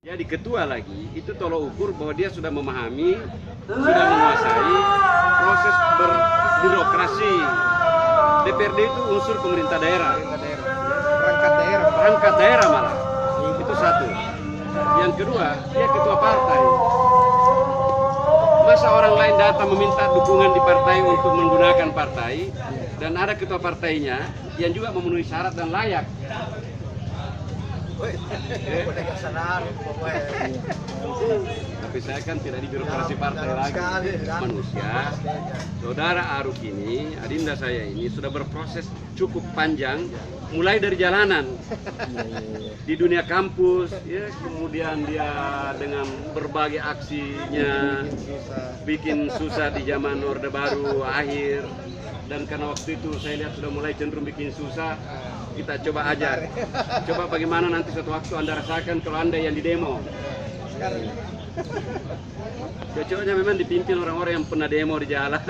Jadi ketua lagi itu tolok ukur bahwa dia sudah memahami, sudah menguasai proses berbirokrasi. DPRD itu unsur pemerintah daerah, perangkat daerah malah. Itu satu. Yang kedua, dia ketua partai. Masa orang lain datang meminta dukungan di partai untuk menggunakan partai, dan ada ketua partainya yang juga memenuhi syarat dan layak. Tapi saya kan tidak di birokrasi partai lagi. Manusia, saudara Aruk ini, adinda saya ini sudah berproses cukup panjang, mulai dari jalanan di dunia kampus, ya, kemudian dia dengan berbagai aksinya bikin susah di zaman Orde Baru akhir, dan karena waktu itu saya lihat sudah mulai cenderung bikin susah. Kita coba ajar, coba bagaimana nanti suatu waktu Anda rasakan kalau Anda yang di demo. Cocoknya memang dipimpin orang-orang yang pernah demo di jalan.